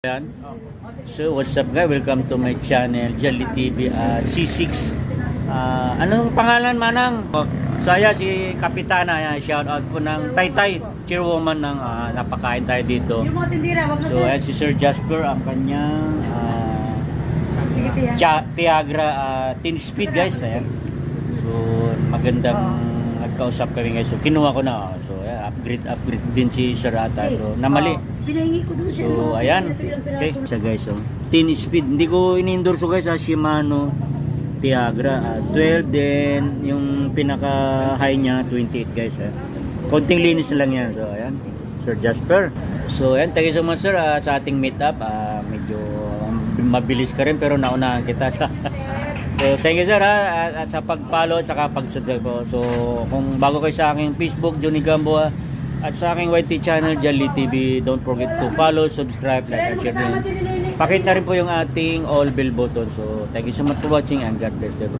Yan. So what's up guys, welcome to my channel Jelly TV C6. Anong pangalan manang? Saya si Kapitana, yan, shout out po ng Taytay chairwoman ng napakain tayo dito. Yung mga tindira, wag na So ayan si Sir Jasper, ang kanyang Tiagra 10 speed guys. Ayan. So magandang nagkausap kami guys. So kinuha ko na. So ayan, upgrade din si Sir Ata. So namali. Pinahingi ko doon siya. So ayan. Okay. So guys, so 10 speed. Hindi ko in-endorse guys sa Shimano Tiagra 12, then yung pinaka high niya 28 guys. Konting linis na lang yan. So ayan, Sir Jasper. So ayan, thank you so much sir sa ating meet up. Medyo mabilis ka rin pero naunahan kita sa so thank you sir at sa pag-follow saka pag-subscribe po. So kung bago kayo sa aking Facebook Johnny Gamboa at sa aking YT channel Jelly TV, don't forget to follow, subscribe, like, and share din. Pakita rin po yung ating all bell button. So thank you so much for watching and God bless you.